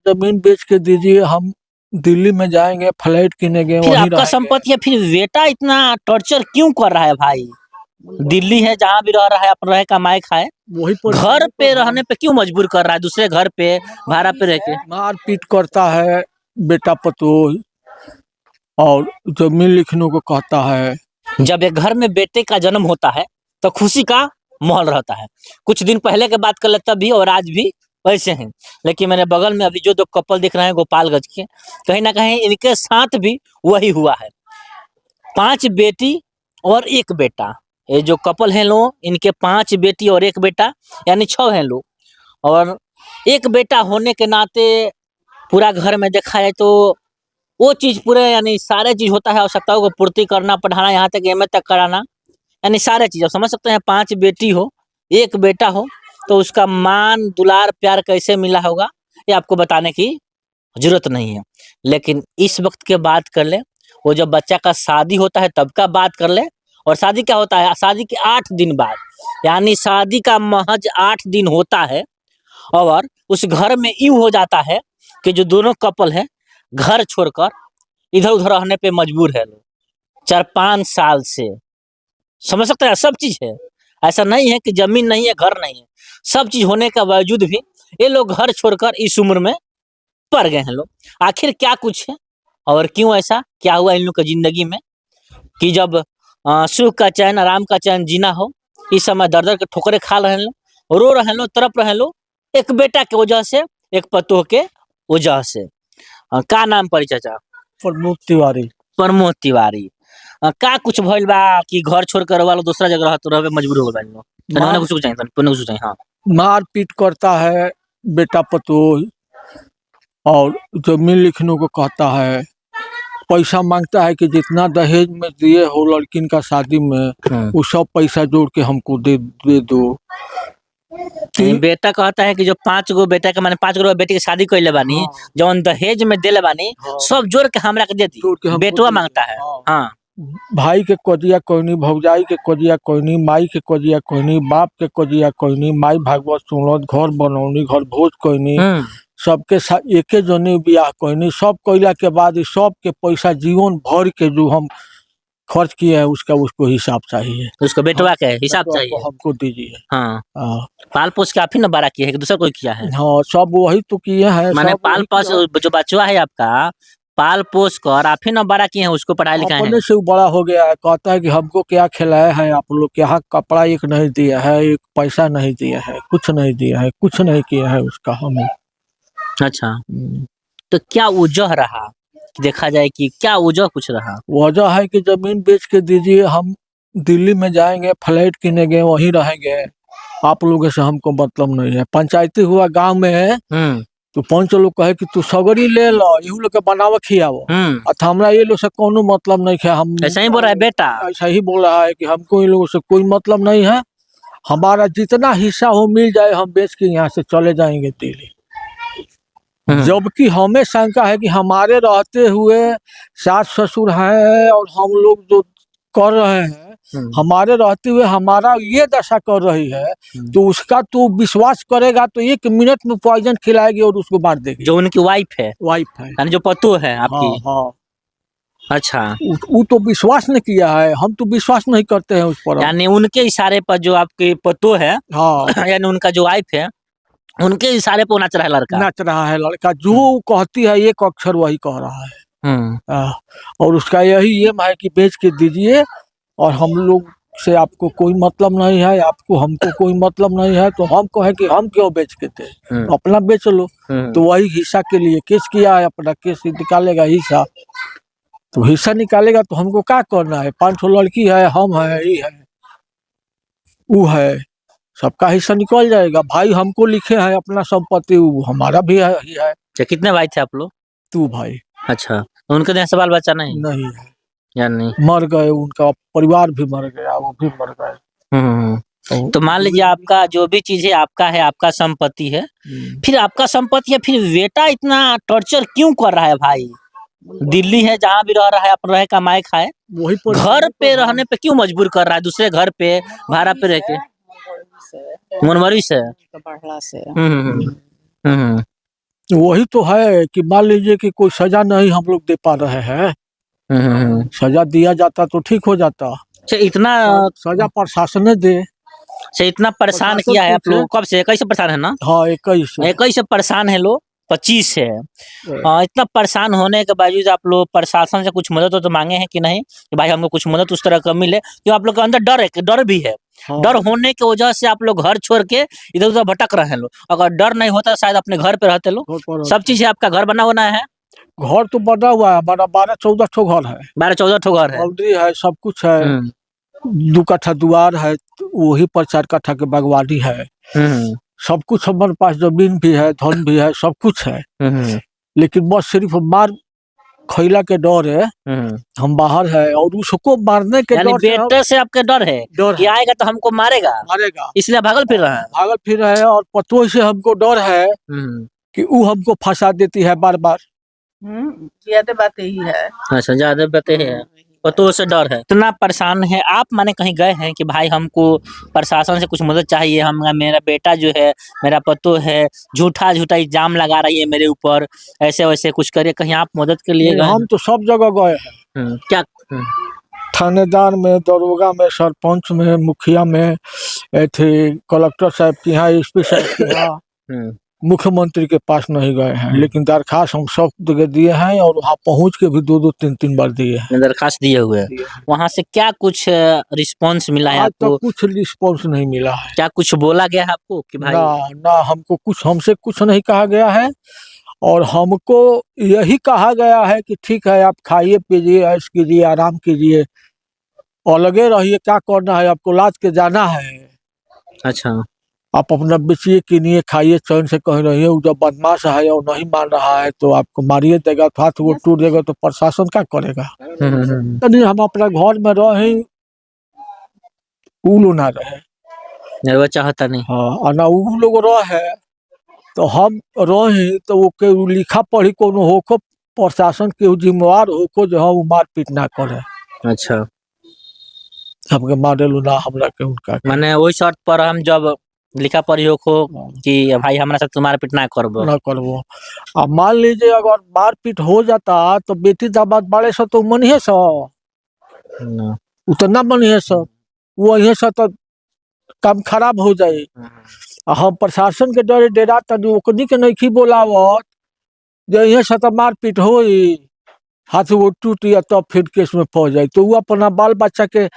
जमीन बेच के दीजिए, हम दिल्ली में जाएंगे, फ्लैट किनेंगे, फिर वहीं आपका रहेंगे। संपत्ति है, फिर बेटा इतना टॉर्चर क्यों कर रहा है भाई? दिल्ली है, जहाँ भी रह रहा है, अपना रहे कमाए खाए, वही पर घर पे रहने पे क्यों मजबूर कर रहा है? दूसरे घर पे भाड़ा पे रह के मार पीट करता है बेटा पतोह, और जमीन लिखने को कहता है। जब एक घर में बेटे का जन्म होता है तो खुशी का माहौल रहता है। कुछ दिन पहले के बात कर ले तब भी और आज भी वैसे हैं। लेकिन मेरे बगल में अभी जो दो कपल दिख रहे हैं गोपालगंज के, कहीं ना कहीं इनके साथ भी वही हुआ है। 5 बेटी और 1 बेटा। ये जो कपल हैं लोग, इनके 5 बेटी और 1 बेटा, यानी 6 हैं लोग। और 1 बेटा होने के नाते पूरा घर में देखा जाए तो वो चीज पूरे यानी सारे चीज होता है, आवश्यकताओं को पूर्ति करना, पढ़ाना, यहाँ तक एमए तक कराना, यानी सारे चीज। आप समझ सकते हैं 5 बेटी हो 1 बेटा हो तो उसका मान दुलार प्यार कैसे मिला होगा, ये आपको बताने की जरूरत नहीं है। लेकिन इस वक्त के बात कर ले, वो जब बच्चा का शादी होता है तब का बात कर ले। और शादी क्या होता है? शादी के 8 दिन बाद, यानी शादी का महज 8 दिन होता है और उस घर में यूं हो जाता है कि जो दोनों कपल है घर छोड़कर इधर उधर रहने पे मजबूर है लोग 4-5 साल से। समझ सकते हैं, सब चीज है। ऐसा नहीं है कि जमीन नहीं है, घर नहीं है, सब चीज होने का बावजूद भी ये लोग घर छोड़कर इस उम्र में पड़ गए हैं लोग। आखिर क्या कुछ है और क्यों ऐसा क्या हुआ इन लोग की जिंदगी में कि जब सुख का चैन, आराम का चैन जीना हो, इस समय दर दर के ठोकरे खा रहे हैं लोग, रो रहे हैं लोग, तड़प रहे हैं लोग, एक बेटा के वजह से, एक पतोह के वजह से। का नाम पड़ी चाचा? प्रमोद तिवारी। प्रमोद तिवारी। का कुछ भइल बा कि घर छोड़कर वाला दूसरा जगह रहत रहे मजबूर हो गइल? तने कुछ चाहिए, तने कुछ चाहिए। हाँ, मार पीट करता है बेटा पतोह, और जमीन लिखने को कहता है। पैसा मांगता है कि जितना दहेज में दिए हो लड़किन का शादी में, वो सब पैसा जोड़ के हमको दे दो। बेटा कहता है कि जो 5 गो बेटा के माने 5 गो बेटी के शादी कइले बानी, जौन दहेज में देले बानी, सब जोड़ के हमरा के दे दी। बेटवा मांगता है। हाँ, भाई के कजिया कोई नहीं, भौजाई के कजिया कोई नहीं, माई के कजिया कोई नहीं, बाप के कजिया कोई नहीं, माई भागवत सुनत, घर बनौनी, घर भोज कोई नहीं, सबके साथ एके जने बियाह कोई नहीं। सब कइला के बाद सब के पैसा जीवन भर के जो हम खर्च किए हैं उसका उसको हिसाब चाहिए। उसको बेटवा के हिसाब चाहिए, हमको दीजिए। हाँ, पाल पोस के आप ही ना बड़ा किया है कि दूसरा कोई किया है? हाँ, सब वही तो किए हैं। माने पाल पोस जो बचवा है आपका, पाल पोस कर आप ही ना बड़ा किए हैं, उसको पढ़ाई लिखाए हैं। अपने से बड़ा हो गया है। कहता है कि हमको क्या खिलाया है आप लोग, क्या कपड़ा एक नहीं दिया है, एक पैसा नहीं दिया है, कुछ नहीं दिया है, कुछ नहीं किया है उसका हमें। अच्छा, तो क्या वजह रहा? देखा जाए कि क्या वजह कुछ रहा? वजह है कि जमीन बेच के दीजिए, हम दिल्ली में जाएंगे, फ्लैट किनेंगे, वहीं रहेंगे, आप लोगों से हमको मतलब नहीं है। पंचायती हुआ गांव में है तो 5 लोग कहे कि तू सगरी ले लो, यहू लोग के बनावा खियावो, हमरा ये लोग से कोनो मतलब नहीं है। हम ऐसा ही बोल रहा है बेटा? ऐसा ही बोल रहा है कि हमको इन लोगों से कोई मतलब नहीं है, हमारा जितना हिस्सा हो मिल जाए, हम बेच के यहाँ से चले जाएंगे दिल्ली। जबकि हमें शंका है कि हमारे रहते हुए सास ससुर हैं और हम लोग जो कर रहे हैं, हमारे रहते हुए हमारा ये दशा कर रही है, तो उसका तू विश्वास करेगा तो 1 मिनट में पॉइजन खिलाएगी और उसको मार देगी। जो उनकी वाइफ है यानी जो पतोह है आपकी? हाँ। अच्छा, वो तो विश्वास नहीं किया है, हम तो विश्वास नहीं करते हैं उस पर। यानी उनके इशारे पर जो आपके पतोह है, हाँ, यानी उनका जो वाइफ है, उनके इशारे पर नाच रहा है लड़का। नाच रहा है लड़का, जो कहती है एक अक्षर वही कह रहा है। और उसका यही एम है कि बेच के दीजिए, और हम लोग से आपको कोई मतलब नहीं है, आपको हमको कोई मतलब नहीं है। तो हम कहे कि हम क्यों बेच के थे, अपना बेच लो। तो वही हिस्सा के लिए केस किया है, अपना केस निकालेगा हिस्सा, तो हिस्सा निकालेगा तो हमको क्या करना है? 5 लड़की है, हम है, ये है, वो है, सबका हिस्सा निकल जाएगा। भाई हमको लिखे हैं अपना संपत्ति, वो हमारा भी है ही है। कितने भाई थे आप लोग? 2 भाई। अच्छा, उनके यहाँ सवाल बच्चा नहीं है या नहीं? मर गए, उनका परिवार भी मर गया, वो भी मर गए। तो मान लीजिए आपका जो भी चीज है आपका है, आपका संपत्ति है, फिर आपका संपत्ति है, फिर बेटा इतना टॉर्चर क्यों कर रहा है भाई? दिल्ली है, जहाँ भी रह रहा है, अपना रहे कमाए खाए, वही घर पे रहने पे क्यों मजबूर कर रहा है? दूसरे घर पे भाड़ा पे रह के मनवरी से। वही तो है कि मान लीजिए कि कोई सजा नहीं हम लोग दे पा रहे हैं, सजा दिया जाता तो ठीक हो जाता। अच्छा, इतना सजा प्रशासन दे, अच्छा, इतना परेशान प्रशासन किया है आप पूछे। लोग कब से? 21 से परेशान है ना? हाँ 21 21 से परेशान है लोग, 25 है। इतना परेशान होने के बावजूद आप लोग प्रशासन से कुछ मदद तो मांगे हैं कि नहीं कि भाई हमको कुछ मदद उस तरह का मिले? क्यों आप लोग के अंदर डर है, डर भी है। हाँ। डर होने की वजह से आप लोग घर छोड़ के इधर उधर भटक रहे हैं लोग। अगर डर नहीं होता शायद अपने घर पे रहते लोग। सब चीज है, आपका घर बना होना है? घर तो बना हुआ है, हमारा 12-14 ठो घर है, 12-14 ठो घर है। बाउंड्री है, सब कुछ है। 2 कट्ठा द्वार है, वही पर 4 कट्ठा के बागवानी है। सब कुछ हमारे पास, जमीन भी है, धन भी है, सब कुछ है। लेकिन बस सिर्फ मार खैला के डर है, हम बाहर है और उसको मारने के यानी डर से बेटे से आपके डर है डर कि है, आएगा तो हमको मारेगा, मारेगा, इसलिए भागल फिर रहा है। भागल फिर रहे हैं। और पतों से हमको डर है कि वो हमको फंसा देती है बार बार। ज्यादा बात यही है। अच्छा, ज्यादा बातें है, पतों से डर है। इतना परेशान है आप, माने कहीं गए हैं कि भाई हमको प्रशासन से कुछ मदद चाहिए, हम मेरा बेटा जो है, मेरा पतो है, झूठा झूठा इल्जाम लगा रही है मेरे ऊपर, ऐसे वैसे कुछ करिए, कहीं आप मदद के लिए गए? हम तो सब जगह गए हैं। क्या? थानेदार में, दरोगा में, सरपंच में, मुखिया में, थे कलेक्टर साहब के यहाँ, एसपी साहब के यहाँ, मुख्यमंत्री के पास नहीं गए हैं। लेकिन दरखास्त हम सब जगह दिए हैं और वहाँ पहुँच के भी 2-2, 3-3 बार दिए हैं। दरखास्त दिए हुए हैं। वहाँ से क्या कुछ रिस्पॉन्स मिला है आपको? तो कुछ रिस्पॉन्स नहीं मिला है। क्या कुछ बोला गया है आपको कि भाई? ना हमको कुछ, हमसे कुछ नहीं कहा गया है। और हमको यही कहा गया है कि ठीक है, आप खाइए पीजिए, ऐश कीजिए, आराम कीजिए और लगे रहिए, क्या करना है आपको, लाद के जाना है। अच्छा, आप अपना बेचिए, कीनिए, खाइए, चैन से कहीं रहिए। वो जब बदमाश है और नहीं मान रहा है तो आपको मारिए देगा, तो हाथ वो टूट देगा तो प्रशासन क्या करेगा? नहीं, हम अपना घर में रहे, वो लोग ना रहे, वो चाहता नहीं। हाँ, ना वो लोग रहे तो हम रहे, तो वो के लिखा पढ़ी कोनो होको, प्रशासन के जिम्मेवार होको जो हम मारपीट ना करे। अच्छा, हमके मारे लो ना, हमरा के उनका माने वही शर्त पर हम जब लिखा पढ़ी हो कि भाई हमारा साथ मारपीट ना करबो, ना करबो। अब मान लीजिए अगर मारपीट हो जाता तो बेटी दामाद बड़े से तो मनिए सो, उतना मनिए सो, वो यही से तो काम खराब हो जाए। हम प्रशासन के डरे डेरा तनी ओकनी के नहीं बोलावत, जो यही से तो मारपीट होई, हाथ वो टूट या तब फिर केस में फंस जाए। तो वो अपना बाल बच्चा के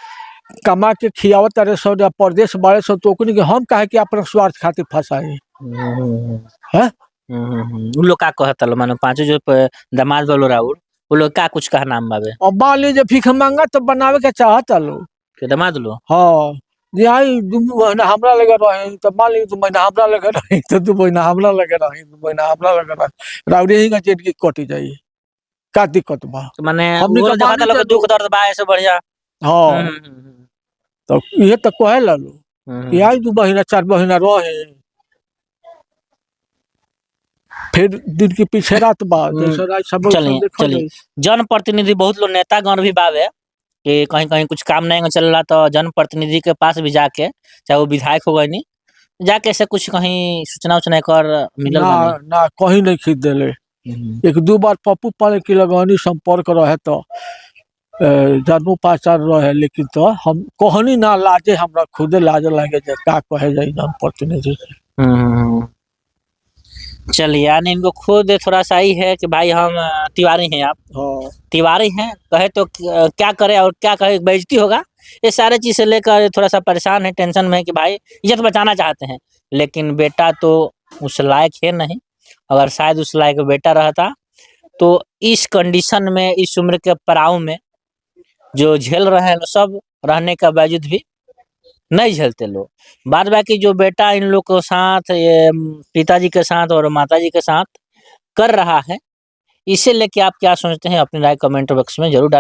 कमा के खियावत तारे सो, या परदेश बाड़े सो, तो ओकनी के हम काहे कि अपना स्वार्थ खातिर फंसाए है। उन लोग का कहता लो, मानो पांचों जो दामाद वालो राउर, वो लोग का कुछ कहा नाम बाबे? और मान लीजिए भीख मांगा तो बनावे के चाहता लो के दामाद लो। हाँ, जी आई 2 महीना हमरा लगे रहे, तो मान लीजिए 2 महीना हमरा लगे रहे, तो 2 महीना हमरा लगे रहे, 2 महीना हमरा लगे रहे, राउरी ही का चेट की कटी जाई, का दिक्कत बा? तो माने हमनी वो का देखा था लोग दुख दर्द बा ऐसे बढ़िया। हाँ, तो ये तो कहे ला लो कि आई 2 महीना 4 महीना रहे, फिर दिन के पीछे रात बाद। चलिए चलिए, जनप्रतिनिधि बहुत लोग नेतागण भी बावे कि कहीं कहीं कुछ काम नहीं चल रहा तो जनप्रतिनिधि के पास भी जाके, चाहे वो विधायक हो गए नहीं, जाके ऐसे कुछ कहीं सूचना उचना कर मिलल ना, ना कहीं नहीं खींच देले। 1-2 बार पप्पू पाले की लगनी संपर्क रहे तो जानू पहचान रहे, लेकिन तो हम कहनी ना, लाजे हमरा खुदे लाज लगे जे का कहे जाई जनप्रतिनिधि से। चलिए, यानी इनको खुद थोड़ा सा ही है कि भाई हम तिवारी हैं, आप तिवारी हैं, कहे तो क्या करे और क्या कहे, बेइज्जती होगा। ये सारे चीज से लेकर थोड़ा सा परेशान है, टेंशन में है कि भाई इज्जत बचाना चाहते हैं, लेकिन बेटा तो उस लायक है नहीं। अगर शायद उस लायक बेटा रहता तो इस कंडीशन में, इस उम्र के पड़ाव में जो झेल रहे हैं सब रहने का बावजूद भी नहीं झेलते लोग। बाद बाकी जो बेटा इन लोग के साथ, ये पिताजी के साथ और माताजी के साथ कर रहा है, इसे लेके आप क्या सोचते हैं? अपनी राय कमेंट बॉक्स में जरूर डालें।